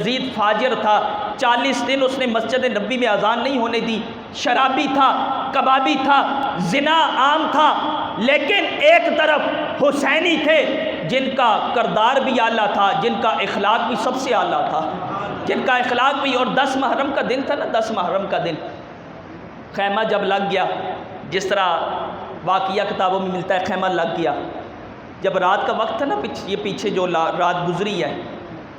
یزید فاجر تھا، 40 دن اس نے مسجد نبی میں اذان نہیں ہونے دی، شرابی تھا، کبابی تھا، زنا عام تھا، لیکن ایک طرف حسینی تھے جن کا کردار بھی اعلیٰ تھا، جن کا اخلاق بھی سب سے اعلیٰ تھا، جن کا اخلاق بھی، اور 10 محرم کا دن تھا نا، 10 محرم کا دن خیمہ جب لگ گیا، جس طرح واقعہ کتابوں میں ملتا ہے، خیمہ لگ گیا، جب رات کا وقت تھا نا، یہ پیچھے جو رات گزری ہے،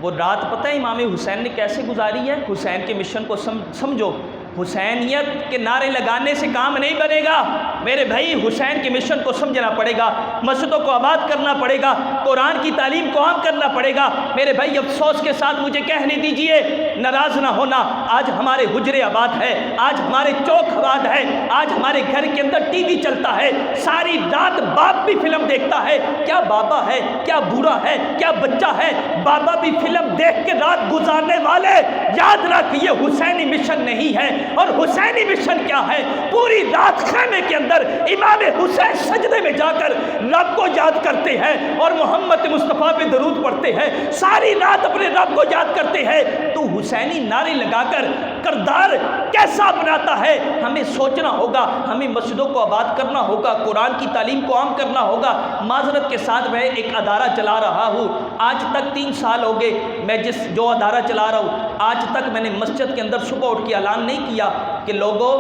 وہ رات پتہ ہے امام حسین نے کیسے گزاری ہے؟ حسین کے مشن کو سمجھو، حسینیت کے نعرے لگانے سے کام نہیں بنے گا میرے بھائی، حسین کے مشن کو سمجھنا پڑے گا، مسجدوں کو آباد کرنا پڑے گا، قرآن کی تعلیم کو عام کرنا پڑے گا میرے بھائی۔ افسوس کے ساتھ مجھے کہنے دیجئے، ناراض نہ ہونا، آج ہمارے حجرے آباد ہے، آج ہمارے چوک آباد ہے، آج ہمارے گھر کے اندر ٹی وی چلتا ہے، ساری رات باپ بھی فلم دیکھتا ہے، کیا بابا ہے، کیا بوڑھا ہے، کیا بچہ ہے، بابا بھی فلم دیکھ کے رات گزارنے والے، یاد رکھ یہ حسینی مشن نہیں ہے۔ اور حسینی مشن کیا ہے؟ پوری رات خیمے کے اندر امام حسین سجدے میں جا کر رب کو یاد کرتے ہیں اور محمد مصطفیٰ پہ درود پڑھتے ہیں، ساری رات اپنے رب کو یاد کرتے ہیں۔ تو حسینی نعرے لگا کر کردار کیسا بناتا ہے؟ ہمیں سوچنا ہوگا، ہمیں مسجدوں کو آباد کرنا ہوگا، قرآن کی تعلیم کو عام کرنا ہوگا۔ معذرت کے ساتھ میں ایک ادارہ چلا رہا ہوں، آج تک 3 سال ہو گئے میں جو ادارہ چلا رہا ہوں، آج تک میں نے مسجد کے اندر صبح اٹھ کے اعلان نہیں کیا کہ لوگوں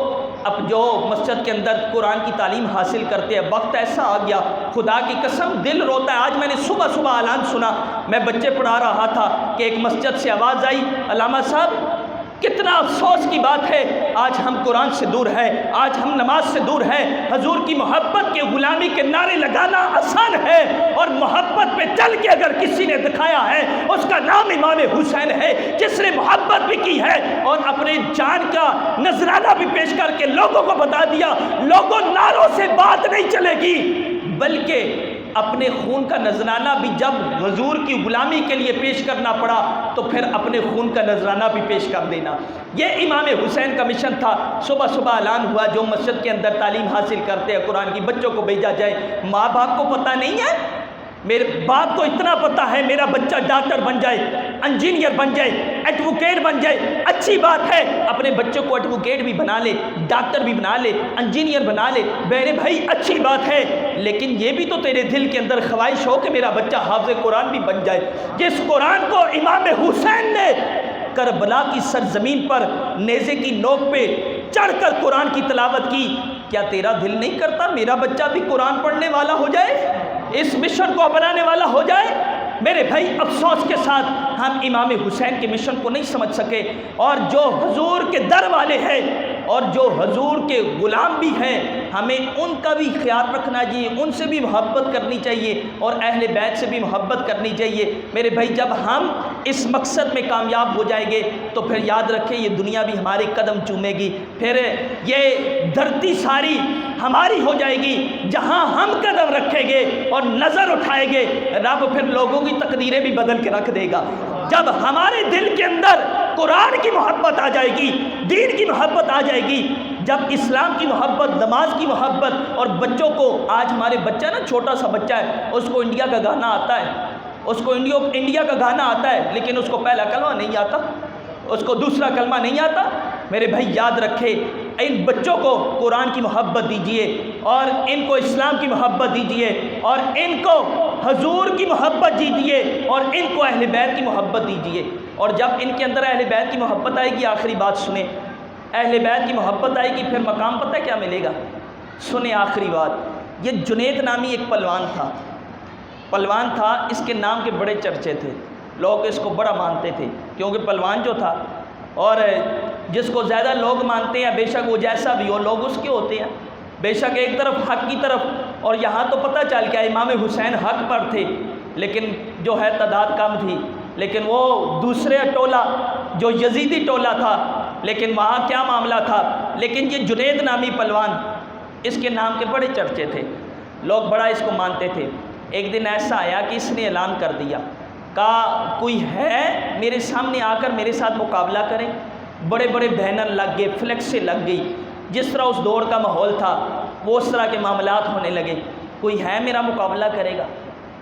اب جو مسجد کے اندر قرآن کی تعلیم حاصل کرتے ہیں، وقت ایسا آ گیا، خدا کی قسم دل روتا ہے۔ آج میں نے صبح اعلان سنا، میں بچے پڑھا رہا تھا کہ ایک مسجد سے آواز آئی، علامہ صاحب کتنا افسوس کی بات ہے، آج ہم قرآن سے دور ہیں، آج ہم نماز سے دور ہیں، حضور کی محبت کے غلامی کے نعرے لگانا آسان ہے، اور محبت پہ چل کے اگر کسی نے دکھایا ہے اس کا نام امام حسین ہے، جس نے محبت بھی کی ہے اور اپنے جان کا نذرانہ بھی پیش کر کے لوگوں کو بتا دیا، لوگوں نعروں سے بات نہیں چلے گی، بلکہ اپنے خون کا نذرانہ بھی جب حضور کی غلامی کے لیے پیش کرنا پڑا تو پھر اپنے خون کا نذرانہ بھی پیش کر دینا۔ یہ امام حسین کا مشن تھا۔ صبح اعلان ہوا، جو مسجد کے اندر تعلیم حاصل کرتے ہیں قرآن کی، بچوں کو بھیجا جائے۔ ماں باپ کو پتہ نہیں ہے، میرے باپ کو اتنا پتہ ہے میرا بچہ ڈاکٹر بن جائے، انجینئر بن جائے، ایڈوکیٹ بن جائے، اچھی بات ہے، اپنے بچوں کو ایڈوکیٹ بھی بنا لے، ڈاکٹر بھی بنا لے، انجینئر بنا لے، میرے بھائی اچھی بات ہے، لیکن یہ بھی تو تیرے دل کے اندر خواہش ہو کہ میرا بچہ حافظ قرآن بھی بن جائے۔ جس قرآن کو امام حسین نے کربلا کی سرزمین پر نیزے کی نوک پہ چڑھ کر قرآن کی تلاوت کی، کیا تیرا دل نہیں کرتا میرا بچہ بھی قرآن پڑھنے والا ہو جائے، اس مشن کو بنانے والا ہو جائے؟ میرے بھائی افسوس کے ساتھ ہم امام حسین کے مشن کو نہیں سمجھ سکے، اور جو حضور کے در والے ہیں اور جو حضور کے غلام بھی ہیں، ہمیں ان کا بھی خیال رکھنا چاہیے، ان سے بھی محبت کرنی چاہیے اور اہل بیت سے بھی محبت کرنی چاہیے۔ میرے بھائی جب ہم اس مقصد میں کامیاب ہو جائیں گے تو پھر یاد رکھیں یہ دنیا بھی ہمارے قدم چومے گی، پھر یہ دھرتی ساری ہماری ہو جائے گی، جہاں ہم قدم رکھیں گے اور نظر اٹھائیں گے رب پھر لوگوں کی تقدیریں بھی بدل کے رکھ دے گا۔ جب ہمارے دل کے اندر قرآن کی محبت آ جائے گی، دین کی محبت آ جائے گی، جب اسلام کی محبت، نماز کی محبت، اور بچوں کو، آج ہمارے بچہ نا چھوٹا سا بچہ ہے، اس کو انڈیا کا گانا آتا ہے، اس کو انڈیا کا گانا آتا ہے، لیکن اس کو پہلا کلمہ نہیں آتا، اس کو دوسرا کلمہ نہیں آتا۔ میرے بھائی یاد رکھے، ان بچوں کو قرآن کی محبت دیجئے اور ان کو اسلام کی محبت دیجئے اور ان کو حضور کی محبت دیجئے اور ان کو اہل بیت کی محبت دیجئے۔ اور جب ان کے اندر اہل بیت کی محبت آئے گی، آخری بات سنیں، اہل بیت کی محبت آئے گی، پھر مقام پتہ ہے کیا ملے گا؟ سنیں آخری بات، یہ جنید نامی ایک پلوان تھا، اس کے نام کے بڑے چرچے تھے، لوگ اس کو بڑا مانتے تھے، کیونکہ پلوان جو تھا، اور جس کو زیادہ لوگ مانتے ہیں، بے شک وہ جیسا بھی ہو، لوگ اس کے ہوتے ہیں، بے شک ایک طرف حق کی طرف، اور یہاں تو پتہ چل گیا امام حسین حق پر تھے، لیکن جو ہے تعداد کم تھی، لیکن وہ دوسرے ٹولہ جو یزیدی ٹولہ تھا، لیکن وہاں کیا معاملہ تھا، لیکن یہ جنید نامی پلوان، اس کے نام کے بڑے چرچے تھے، لوگ بڑا اس کو مانتے تھے۔ ایک دن ایسا آیا کہ اس نے اعلان کر دیا، کہا کوئی ہے میرے سامنے آ کر میرے ساتھ مقابلہ کرے۔ بڑے بڑے بینر لگ گئے، فلیکسیں لگ گئی، جس طرح اس دور کا ماحول تھا وہ اس طرح کے معاملات ہونے لگے، کوئی ہے میرا مقابلہ کرے گا۔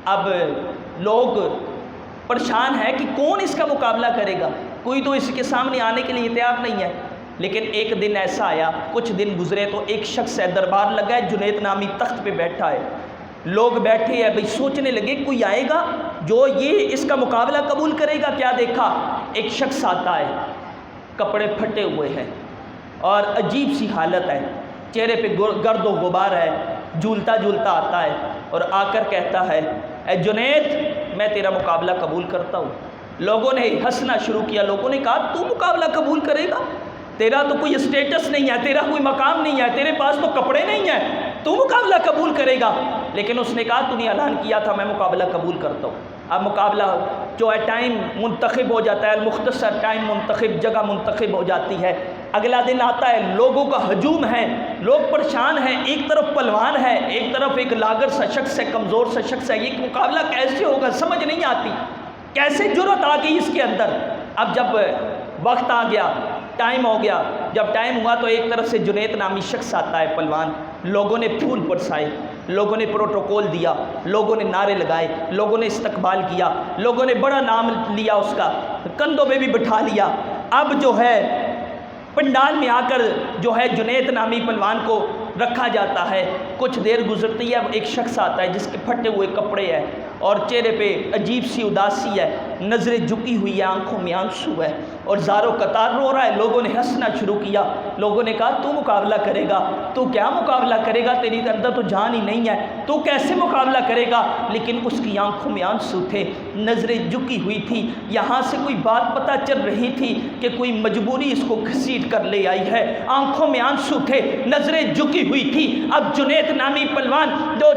اب لوگ پریشان ہے کہ کون اس کا مقابلہ کرے گا، کوئی تو اس کے سامنے آنے کے لیے تیار نہیں ہے۔ لیکن ایک دن ایسا آیا، کچھ دن گزرے تو ایک شخص ہے، دربار لگا ہے، جنید نامی تخت پہ بیٹھا ہے، لوگ بیٹھے ہیں بھئی، سوچنے لگے کوئی آئے گا جو یہ اس کا مقابلہ قبول کرے گا۔ کیا دیکھا، ایک شخص آتا ہے، کپڑے پھٹے ہوئے ہیں اور عجیب سی حالت ہے، چہرے پہ گرد و غبار ہے، جھولتا جھولتا آتا ہے اور آ کر کہتا ہے، اے جنید میں تیرا مقابلہ قبول کرتا ہوں۔ لوگوں نے ہنسنا شروع کیا، لوگوں نے کہا تو مقابلہ قبول کرے گا، تیرا تو کوئی اسٹیٹس نہیں ہے، تیرا کوئی مقام نہیں ہے، تیرے پاس تو کپڑے نہیں ہیں، تو مقابلہ قبول کرے گا؟ لیکن اس نے کہا تو نے اعلان کیا تھا میں مقابلہ قبول کرتا ہوں۔ اب مقابلہ جو ہے ٹائم منتخب ہو جاتا ہے، مختصر ٹائم منتخب، جگہ منتخب ہو جاتی ہے، اگلا دن آتا ہے، لوگوں کا ہجوم ہے، لوگ پریشان ہیں، ایک طرف پلوان ہے، ایک طرف ایک لاغر سا شخص ہے، کمزور سا شخص ہے، یہ مقابلہ کیسے ہوگا سمجھ نہیں آتی، کیسے جرأت آ گئی اس کے اندر۔ اب جب وقت آ گیا، ٹائم ہو گیا، جب ٹائم ہوا تو ایک طرف سے جنید نامی شخص آتا ہے پلوان، لوگوں نے پھول برسائے، لوگوں نے پروٹوکول دیا، لوگوں نے نعرے لگائے، لوگوں نے استقبال کیا، لوگوں نے بڑا نام لیا اس کا، کندھوں پہ بھی بٹھا لیا۔ اب جو ہے پنڈال میں آ کر جو ہے جنید نامی پلوان کو رکھا جاتا ہے، کچھ دیر گزرتی ہے، ایک شخص آتا ہے جس کے پھٹے ہوئے کپڑے ہیں اور چہرے پہ عجیب سی اداسی ہے، نظریں جھکی ہوئی ہے، آنکھوں میں آنسو ہے اور زاروں قطار رو رہا ہے۔ لوگوں نے ہنسنا شروع کیا، لوگوں نے کہا تو مقابلہ کرے گا، تو کیا مقابلہ کرے گا، تیری اندر تو جان ہی نہیں ہے، تو کیسے مقابلہ کرے گا؟ لیکن اس کی آنکھوں میں آنسو تھے، نظریں جھکی ہوئی تھی، یہاں سے کوئی بات پتہ چل رہی تھی کہ کوئی مجبوری اس کو گھسیٹ کر لے آئی ہے، آنکھوں میں آنسو تھے، نظریں جھکی ہوئی تھی۔ اب جنید نامی پلوان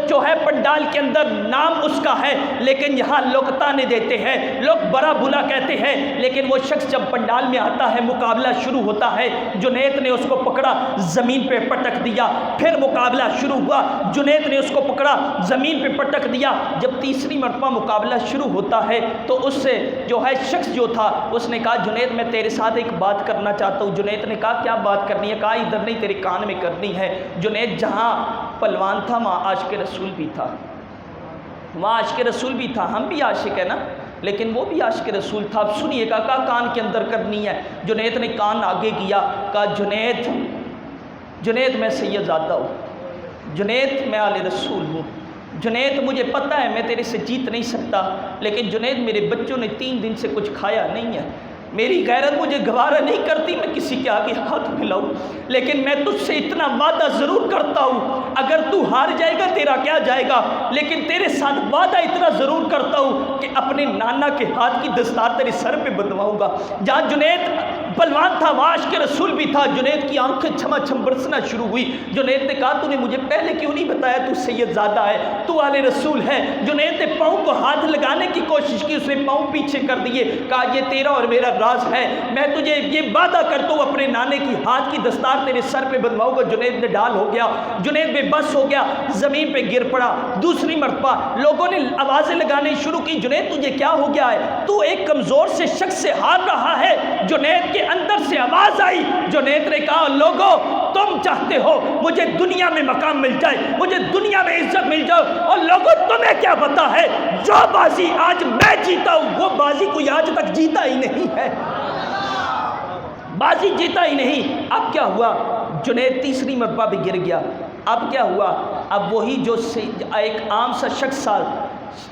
جو ہے پنڈال کے اندر نام اس کا ہے، لیکن یہاں لوگ تانے دیتے ہیں، لوگ برا بلا کہتے ہیں، لیکن وہ شخص جب پنڈال میں آتا ہے، مقابلہ شروع ہوتا ہے، جنید نے اس کو پکڑا، زمین پہ پٹک دیا، پھر مقابلہ شروع ہوا، جنید نے اس کو پکڑا، زمین پہ پٹک دیا۔ جب تیسری مرتبہ مقابلہ شروع ہوتا ہے تو اس سے جو ہے شخص جو تھا اس نے کہا جنید میں تیرے ساتھ ایک بات کرنا چاہتا ہوں۔ جنید نے کہا کیا بات کرنی ہے؟ کہا ادھر نہیں، تیرے کان میں کرنی ہے۔ جنید جہاں پلوان تھا وہاں عاشق رسول بھی تھا، وہاں عاشق رسول بھی تھا، ہم بھی عاشق ہیں نا، لیکن وہ بھی عاشق رسول تھا۔ اب سنیے گا، کہا کان کے اندر کرنی ہے۔ جنید نے کان آگے کیا، کہا جنید میں سید زادہ ہوں، جنید میں آل رسول ہوں، جنید مجھے پتہ ہے میں تیرے سے جیت نہیں سکتا، لیکن جنید میرے بچوں نے 3 دن سے کچھ کھایا نہیں ہے، میری غیرت مجھے گوارا نہیں کرتی میں کسی کے آگے ہاتھ پھیلاؤں، لیکن میں تجھ سے اتنا وعدہ ضرور کرتا ہوں، اگر تو ہار جائے گا تیرا کیا جائے گا، لیکن تیرے ساتھ وعدہ اتنا ضرور کرتا ہوں کہ اپنے نانا کے ہاتھ کی دستار تیرے سر پہ بندھواؤں گا۔ جہاں جنید پلوان تھا وہاں عاشق رسول بھی تھا۔ جنید کی آنکھیں چھما چھم برسنا شروع ہوئی۔ جنید نے کہا تو نے مجھے پہلے کیوں نہیں بتایا تو سید زادہ ہے، تو آل رسول ہے۔ جنید نے پاؤں کو ہاتھ لگانے کی کوشش کی، اس نے پاؤں پیچھے کر دیے، کہا یہ تیرا اور میرا راز ہے، میں تجھے یہ وعدہ کرتا ہوں اپنے نانے کی ہاتھ کی دستار تیرے سر پہ بندھواؤں گا۔ جنید نے ڈال ہو گیا، جنید بے بس ہو گیا، زمین پہ گر پڑا۔ دوسری مرتبہ لوگوں نے آوازیں لگانے شروع کی، جنید تجھے کیا ہو گیا ہے، تو ایک کمزور سے شخص سے ہار رہا ہے۔ جنید کے اندر سے آواز آئی، جنید نے کہا لوگو تم چاہتے ہو مجھے دنیا میں مقام مل جائے، مجھے دنیا میں عزت مل جائے، اور لوگو تمہیں کیا پتا ہے جو بازی آج میں جیتا ہوں وہ بازی کوئی آج تک جیتا ہی نہیں ہے، بازی جیتا ہی نہیں۔ اب کیا ہوا، جنید تیسری مرتبہ بھی گر گیا۔ اب کیا ہوا، اب وہی جو ایک عام سا شخص تھا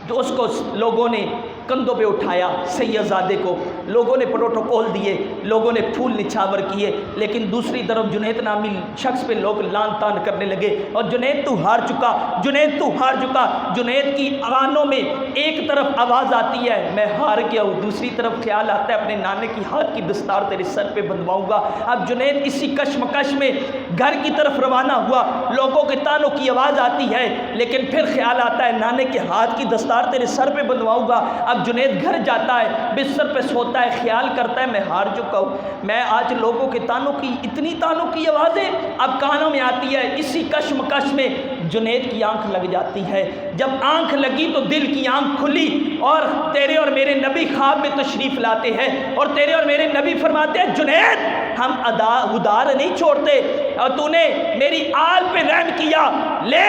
جو اس کو لوگوں نے کندھوں پہ اٹھایا، سید زادے کو لوگوں نے پروٹوکول دیے، لوگوں نے پھول نچھاور کیے، لیکن دوسری طرف جنید نامی شخص پہ لوگ لان تان کرنے لگے، اور جنید تو ہار چکا، جنید تو ہار چکا۔ جنید کی کانوں میں ایک طرف آواز آتی ہے میں ہار گیا ہوں، دوسری طرف خیال آتا ہے اپنے نانے کی ہاتھ کی دستار تیرے سر پہ بندھواؤں گا۔ اب جنید اسی کشمکش میں گھر کی طرف روانہ ہوا، لوگوں کے تانوں کی آواز آتی ہے، لیکن پھر خیال آتا ہے نانے کے ہاتھ کی دستار تیرے سر پہ بندھواؤں گا۔ اب جنید گھر جاتا ہے، بستر پہ سوتا ہے، خیال کرتا ہے میں ہار چکا ہوں، میں آج لوگوں کے تانوں کی اتنی تانوں کی آوازیں اب کانوں میں آتی ہے۔ اسی کشمکش میں جنید کی آنکھ لگ جاتی ہے، جب آنکھ لگی تو دل کی آنکھ کھلی، اور تیرے اور میرے نبی خواب میں تشریف لاتے ہیں، اور تیرے اور میرے نبی فرماتے ہیں جنید ہم ادار نہیں چھوڑتے، اور تو نے میری آل پہ رحم کیا، لے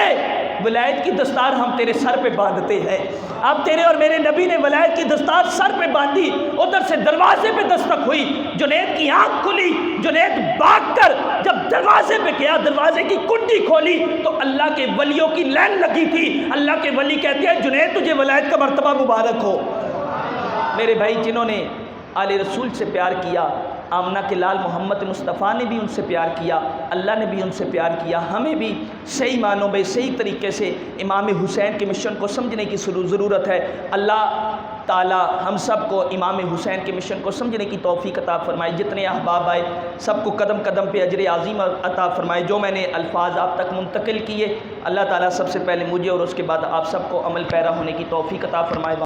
ولایت کی دستار ہم تیرے سر پہ باندھتے ہیں۔ اب تیرے اور میرے نبی نے ولایت کی دستار سر پہ باندھی، ادھر سے دروازے پہ دستک ہوئی، جنید کی آنکھ کھلی، جنید بھاگ کر جب دروازے پہ گیا، دروازے کی کنڈی کھولی تو اللہ کے ولیوں کی لائن لگی تھی۔ اللہ کے ولی کہتے ہیں جنید تجھے ولایت کا مرتبہ مبارک ہو۔ میرے بھائی، جنہوں نے آل رسول سے پیار کیا، آمنہ کے لال محمد مصطفیٰ نے بھی ان سے پیار کیا، اللہ نے بھی ان سے پیار کیا، ہمیں بھی صحیح معنوں میں صحیح طریقے سے امام حسین کے مشن کو سمجھنے کی ضرورت ہے۔ اللہ تعالی ہم سب کو امام حسین کے مشن کو سمجھنے کی توفیق عطا فرمائے۔ جتنے احباب آئے سب کو قدم قدم پہ اجر عظیم عطا فرمائے۔ جو میں نے الفاظ آپ تک منتقل کیے، اللہ تعالیٰ سب سے پہلے مجھے اور اس کے بعد آپ سب کو عمل پیرا ہونے کی توفیق عطا فرمائے۔